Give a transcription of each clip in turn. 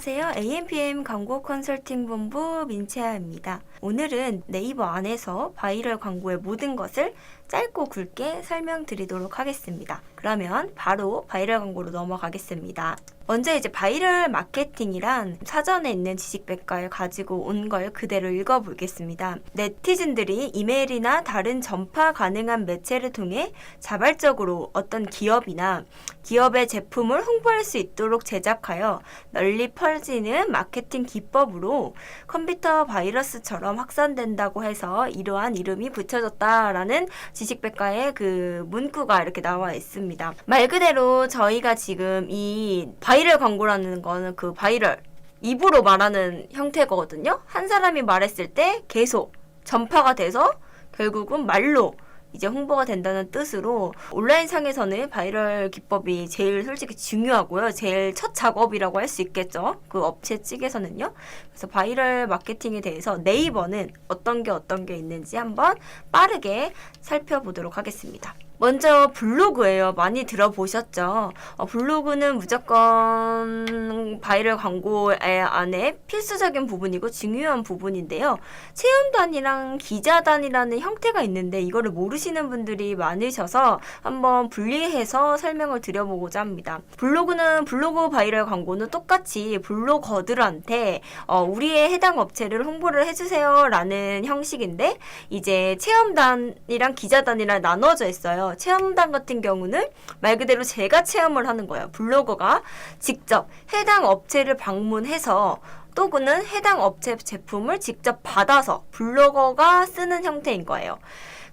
안녕하세요. AMPM 광고 컨설팅 본부 민채아입니다. 오늘은 네이버 안에서 바이럴 광고의 모든 것을 짧고 굵게 설명드리도록 하겠습니다. 그러면 바로 바이럴 광고로 넘어가겠습니다. 먼저 이제 바이럴 마케팅이란 사전에 있는 지식백과를 가지고 온 걸 그대로 읽어보겠습니다. 네티즌들이 이메일이나 다른 전파 가능한 매체를 통해 자발적으로 어떤 기업이나 기업의 제품을 홍보할 수 있도록 제작하여 널리 퍼지는 마케팅 기법으로 컴퓨터 바이러스처럼 확산된다고 해서 이러한 이름이 붙여졌다라는 지식백과의 그 문구가 이렇게 나와 있습니다. 말 그대로 저희가 지금 이 바이럴 광고라는 거는 그 바이럴 입으로 말하는 형태거든요. 한 사람이 말했을 때 계속 전파가 돼서 결국은 말로 이제 홍보가 된다는 뜻으로 온라인 상에서는 바이럴 기법이 제일 솔직히 중요하고요. 제일 첫 작업이라고 할 수 있겠죠. 그 업체 측에서는요. 그래서 바이럴 마케팅에 대해서 네이버는 어떤 게 있는지 한번 빠르게 살펴보도록 하겠습니다. 먼저 블로그예요. 많이 들어보셨죠? 블로그는 무조건 바이럴 광고 안에 필수적인 부분이고 중요한 부분인데요. 체험단이랑 기자단이라는 형태가 있는데 이거를 모르시는 분들이 많으셔서 한번 분리해서 설명을 드려보고자 합니다. 블로그는 블로그 바이럴 광고는 똑같이 블로거들한테 우리의 해당 업체를 홍보를 해주세요 라는 형식인데 이제 체험단이랑 기자단이랑 나눠져 있어요. 체험단 같은 경우는 말 그대로 제가 체험을 하는 거예요. 블로거가 직접 해당 업체를 방문해서 또는 해당 업체 제품을 직접 받아서 블로거가 쓰는 형태인 거예요.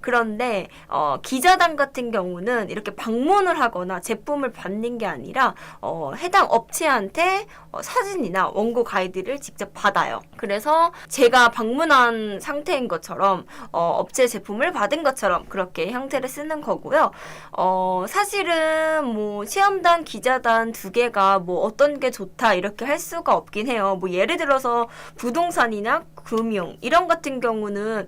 그런데 기자단 같은 경우는 이렇게 방문을 하거나 제품을 받는 게 아니라 해당 업체한테 사진이나 원고 가이드를 직접 받아요. 그래서 제가 방문한 상태인 것처럼 업체 제품을 받은 것처럼 그렇게 형태를 쓰는 거고요. 사실은 뭐 체험단, 기자단 두 개가 뭐 어떤 게 좋다 이렇게 할 수가 없긴 해요. 뭐 예를 들어서 부동산이나 금융 이런 같은 경우는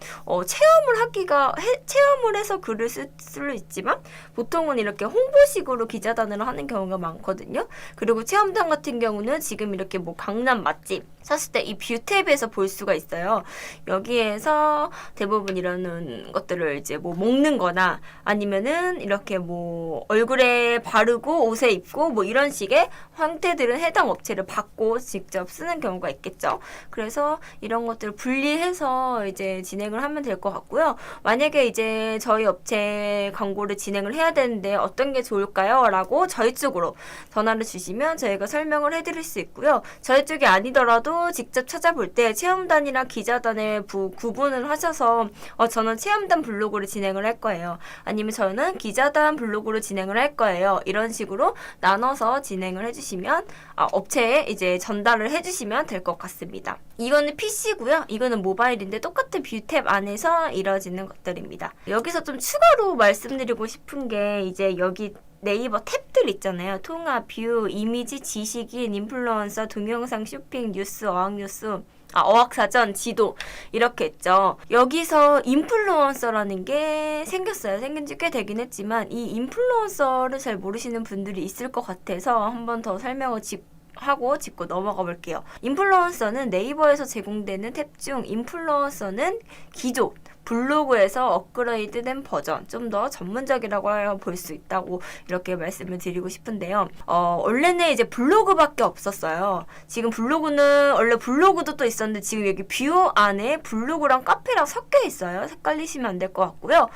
체험을 해서 글을 쓸 수 있지만 보통은 이렇게 홍보식으로 기자단을 하는 경우가 많거든요. 그리고 체험단 같은 경우는 지금 이렇게 뭐 강남 맛집 샀을 때 이 뷰탭에서 볼 수가 있어요. 여기에서 대부분 이런 것들을 이제 뭐 먹는 거나 아니면은 이렇게 뭐 얼굴에 바르고 옷에 입고 뭐 이런 식의 형태들은 해당 업체를 받고 직접 쓰는 경우가 있겠죠. 그래서 이런 것들을 분리해서 이제 진행을 하면 될 것 같고요. 만약에 이제 저희 업체 광고를 진행을 해야 되는데 어떤 게 좋을까요? 라고 저희 쪽으로 전화를 주시면 저희가 설명을 해드릴 수 있고요. 저희 쪽이 아니더라도 직접 찾아볼 때 체험단이랑 기자단에 구분을 하셔서 저는 체험단 블로그를 진행을 할 거예요. 아니면 저는 기자단 블로그로 진행을 할 거예요. 이런 식으로 나눠서 진행을 해주시면 업체에 이제 전달을 해주시면 될 것 같습니다. 이거는 PC고요. 이거는 모바일인데 똑같은 뷰탭 안에서 이루어지는 것들입니다. 여기서 좀 추가로 말씀드리고 싶은 게 이제 여기 네이버 탭들 있잖아요. 통합, 뷰, 이미지, 지식인, 인플루언서, 동영상, 쇼핑, 뉴스, 어학뉴스, 어학사전, 지도 이렇게 있죠. 여기서 인플루언서라는 게 생겼어요. 생긴 지 꽤 되긴 했지만 이 인플루언서를 잘 모르시는 분들이 있을 것 같아서 한번 더 설명을 짚고 넘어가 볼게요. 인플루언서는 네이버에서 제공되는 탭 중 인플루언서는 기존 블로그에서 업그레이드된 버전, 좀 더 전문적이라고 볼 수 있다고 이렇게 말씀을 드리고 싶은데요. 원래는 이제 블로그밖에 없었어요. 지금 블로그는 원래 블로그도 또 있었는데 지금 여기 뷰 안에 블로그랑 카페랑 섞여 있어요. 헷갈리시면 안 될 것 같고요.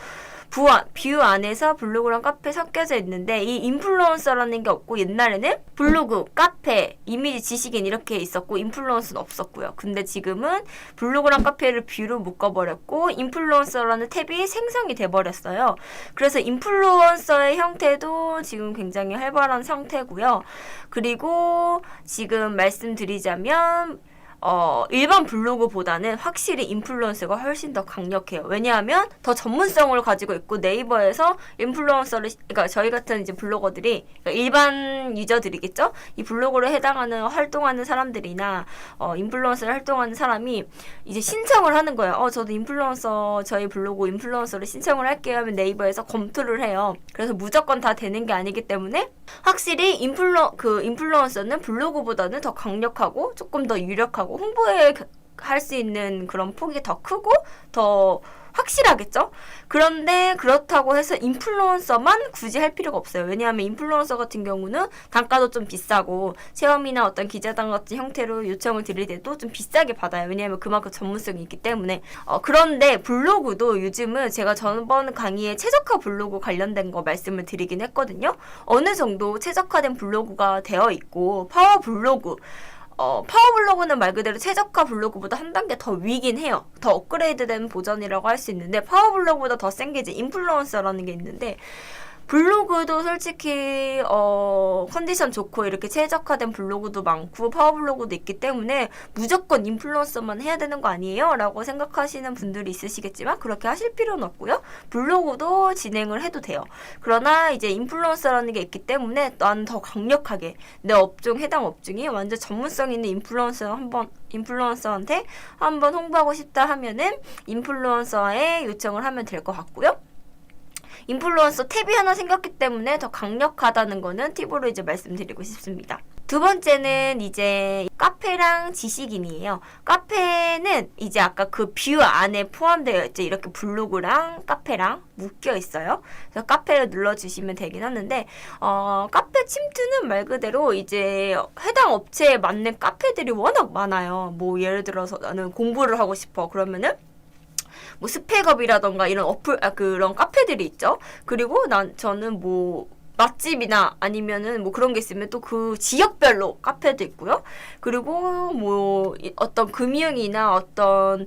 뷰 안에서 블로그랑 카페 섞여져 있는데 이 인플루언서라는 게 없고 옛날에는 블로그, 카페, 이미지, 지식인 이렇게 있었고 인플루언서는 없었고요. 근데 지금은 블로그랑 카페를 뷰로 묶어버렸고 인플루언서라는 탭이 생성이 돼버렸어요. 그래서 인플루언서의 형태도 지금 굉장히 활발한 상태고요. 그리고 지금 말씀드리자면 일반 블로그보다는 확실히 인플루언서가 훨씬 더 강력해요. 왜냐하면 더 전문성을 가지고 있고 네이버에서 그러니까 저희 같은 이제 블로거들이, 그러니까 일반 유저들이겠죠? 이 블로그를 해당하는 활동하는 사람들이나 인플루언서를 활동하는 사람이 이제 신청을 하는 거예요. 저도 저희 블로그 인플루언서를 신청을 할게요 하면 네이버에서 검토를 해요. 그래서 무조건 다 되는 게 아니기 때문에 확실히 인플루언서는 블로그보다는 더 강력하고 조금 더 유력하고 홍보에 할 수 있는 그런 폭이 더 크고 더 확실하겠죠? 그런데 그렇다고 해서 인플루언서만 굳이 할 필요가 없어요. 왜냐하면 인플루언서 같은 경우는 단가도 좀 비싸고 체험이나 어떤 기자단 같은 형태로 요청을 드릴 때도 좀 비싸게 받아요. 왜냐하면 그만큼 전문성이 있기 때문에. 그런데 블로그도 요즘은 제가 전번 강의에 최적화 블로그 관련된 거 말씀을 드리긴 했거든요. 어느 정도 최적화된 블로그가 되어 있고 파워 블로그 파워 블로그는 말 그대로 최저가 블로그보다 한 단계 더 위긴 해요. 더 업그레이드된 버전이라고 할 수 있는데 파워 블로그보다 더 센 게 이제 인플루언서라는 게 있는데 블로그도 솔직히 컨디션 좋고 이렇게 최적화된 블로그도 많고 파워 블로그도 있기 때문에 무조건 인플루언서만 해야 되는 거 아니에요? 라고 생각하시는 분들이 있으시겠지만 그렇게 하실 필요는 없고요. 블로그도 진행을 해도 돼요. 그러나 이제 인플루언서라는 게 있기 때문에 난 더 강력하게 내 업종 해당 업종이 완전 전문성 있는 인플루언서한테 한번 홍보하고 싶다 하면은 인플루언서에 요청을 하면 될 것 같고요. 인플루언서 탭이 하나 생겼기 때문에 더 강력하다는 거는 팁으로 이제 말씀드리고 싶습니다. 두 번째는 이제 카페랑 지식인이에요. 카페는 이제 아까 그 뷰 안에 포함되어 있죠. 이렇게 블로그랑 카페랑 묶여 있어요. 그래서 카페를 눌러주시면 되긴 하는데 카페 침투는 말 그대로 이제 해당 업체에 맞는 카페들이 워낙 많아요. 뭐 예를 들어서 나는 공부를 하고 싶어. 그러면은 뭐 스펙업이라던가 이런 그런 카페들이 있죠. 그리고 저는 뭐 맛집이나 아니면은 뭐 그런 게 있으면 또 그 지역별로 카페도 있고요. 그리고 뭐 어떤 금융이나 어떤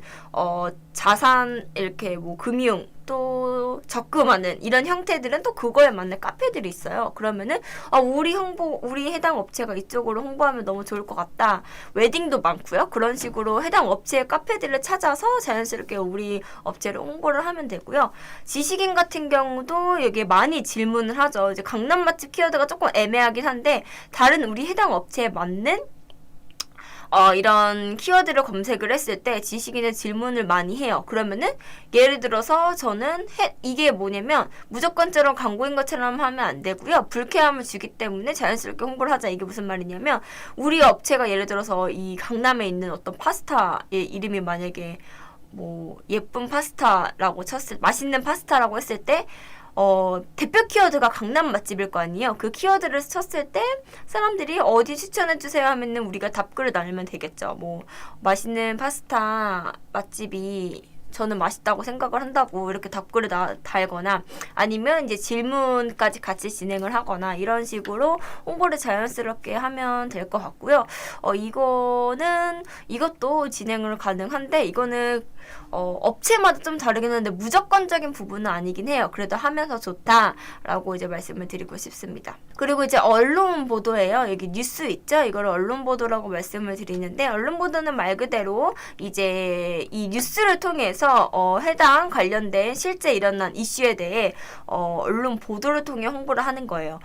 자산 이렇게 뭐 금융 또 적금하는 이런 형태들은 또 그거에 맞는 카페들이 있어요. 그러면은 우리 해당 업체가 이쪽으로 홍보하면 너무 좋을 것 같다. 웨딩도 많고요. 그런 식으로 해당 업체의 카페들을 찾아서 자연스럽게 우리 업체를 홍보를 하면 되고요. 지식인 같은 경우도 여기에 많이 질문을 하죠. 이제 강남 맛집 키워드가 조금 애매하긴 한데 다른 우리 해당 업체에 맞는 이런 키워드를 검색을 했을 때 지식인의 질문을 많이 해요. 그러면은 예를 들어서 저는 이게 뭐냐면 무조건처럼 광고인 것처럼 하면 안 되고요. 불쾌함을 주기 때문에 자연스럽게 홍보를 하자. 이게 무슨 말이냐면 우리 업체가 예를 들어서 이 강남에 있는 어떤 파스타의 이름이 만약에 뭐 예쁜 파스타라고 맛있는 파스타라고 했을 때 대표 키워드가 강남 맛집일 거 아니에요. 그 키워드를 쳤을 때 사람들이 어디 추천해주세요 하면은 우리가 답글을 달면 되겠죠. 뭐 맛있는 파스타 맛집이 저는 맛있다고 생각을 한다고 이렇게 답글을 달거나 아니면 이제 질문까지 같이 진행을 하거나 이런 식으로 홍보를 자연스럽게 하면 될 것 같고요. 이것도 진행을 가능한데 이거는 업체마다 좀 다르긴 한데 무조건적인 부분은 아니긴 해요. 그래도 하면서 좋다라고 이제 말씀을 드리고 싶습니다. 그리고 이제 언론 보도예요. 여기 뉴스 있죠? 이거를 언론 보도라고 말씀을 드리는데 언론 보도는 말 그대로 이제 이 뉴스를 통해서 해당 관련된 실제 일어난 이슈에 대해 언론 보도를 통해 홍보를 하는 거예요.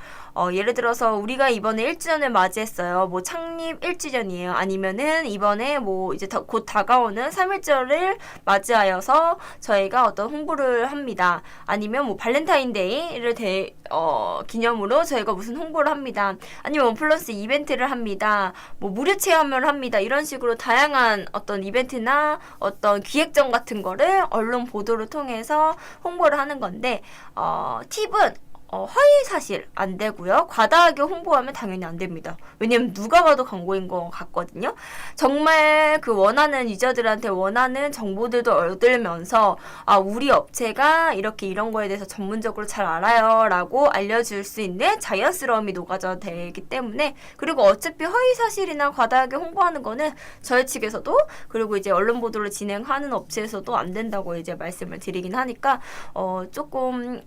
예를 들어서 우리가 이번에 1주년을 맞이했어요. 뭐 창립 1주년이에요. 아니면은 이번에 뭐 이제 곧 다가오는 3.1절을 맞이하여서 저희가 어떤 홍보를 합니다. 아니면 뭐 발렌타인데이를 기념으로 저희가 무슨 홍보를 합니다. 아니면 원플러스 이벤트를 합니다. 뭐 무료 체험을 합니다. 이런 식으로 다양한 어떤 이벤트나 어떤 기획전 같은 거를 언론 보도를 통해서 홍보를 하는 건데 팁은 허위 사실 안 되고요. 과다하게 홍보하면 당연히 안 됩니다. 왜냐면 누가 봐도 광고인 것 같거든요. 정말 그 원하는 유저들한테 원하는 정보들도 얻으면서 우리 업체가 이렇게 이런 거에 대해서 전문적으로 잘 알아요 라고 알려줄 수 있는 자연스러움이 녹아져 되기 때문에 그리고 어차피 허위 사실이나 과다하게 홍보하는 거는 저희 측에서도 그리고 이제 언론 보도를 진행하는 업체에서도 안 된다고 이제 말씀을 드리긴 하니까 조금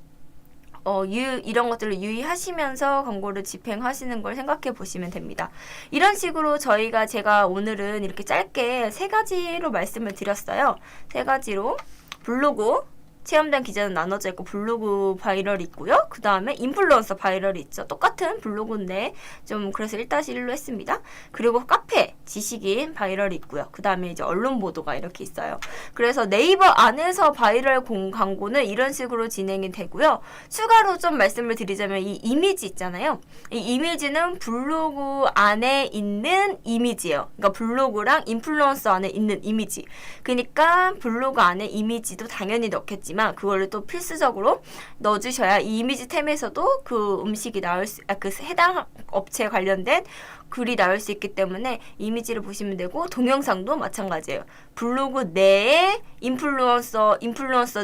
이런 것들을 유의하시면서 광고를 집행하시는 걸 생각해 보시면 됩니다. 이런 식으로 제가 오늘은 이렇게 짧게 3가지로 말씀을 드렸어요. 3가지로 블로그, 체험단 기자는 나눠져 있고 블로그 바이럴이 있고요. 그 다음에 인플루언서 바이럴이 있죠. 똑같은 블로그인데 좀 그래서 1-1로 했습니다. 그리고 카페. 지식인 바이럴이 있고요. 그 다음에 이제 언론 보도가 이렇게 있어요. 그래서 네이버 안에서 바이럴 광고는 이런 식으로 진행이 되고요. 추가로 좀 말씀을 드리자면 이 이미지 있잖아요. 이 이미지는 블로그 안에 있는 이미지예요. 그러니까 블로그랑 인플루언서 안에 있는 이미지. 그러니까 블로그 안에 이미지도 당연히 넣겠지만 그거를 또 필수적으로 넣어주셔야 이 이미지 템에서도 그 음식이 나올 수, 그 해당 업체에 관련된 글이 나올 수 있기 때문에 이미지를 보시면 되고 동영상도 마찬가지예요. 블로그 내에 인플루언서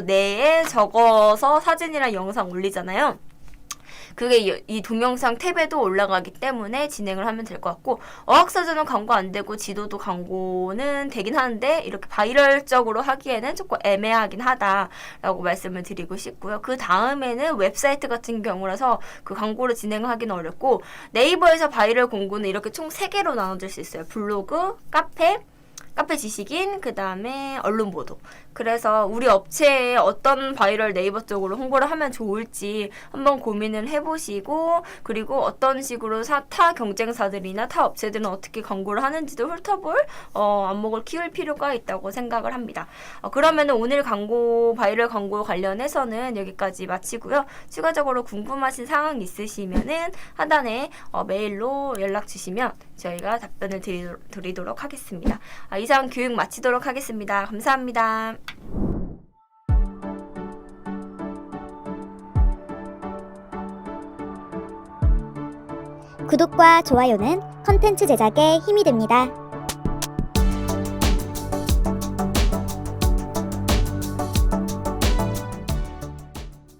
내에 적어서 사진이랑 영상 올리잖아요. 그게 이 동영상 탭에도 올라가기 때문에 진행을 하면 될 것 같고 어학사전은 광고 안 되고 지도도 광고는 되긴 하는데 이렇게 바이럴적으로 하기에는 조금 애매하긴 하다라고 말씀을 드리고 싶고요. 그 다음에는 웹사이트 같은 경우라서 그 광고를 진행하기는 어렵고 네이버에서 바이럴 공고는 이렇게 총 3개로 나눠질 수 있어요. 블로그, 카페 지식인, 그 다음에 언론 보도. 그래서 우리 업체에 어떤 바이럴 네이버 쪽으로 홍보를 하면 좋을지 한번 고민을 해보시고 그리고 어떤 식으로 타 경쟁사들이나 타 업체들은 어떻게 광고를 하는지도 훑어볼 안목을 키울 필요가 있다고 생각을 합니다. 그러면 오늘 바이럴 광고 관련해서는 여기까지 마치고요. 추가적으로 궁금하신 사항 있으시면은 하단에 메일로 연락 주시면 저희가 답변을 드리도록 하겠습니다. 이상 교육 마치도록 하겠습니다. 감사합니다. 구독과 좋아요는 컨텐츠 제작에 힘이 됩니다.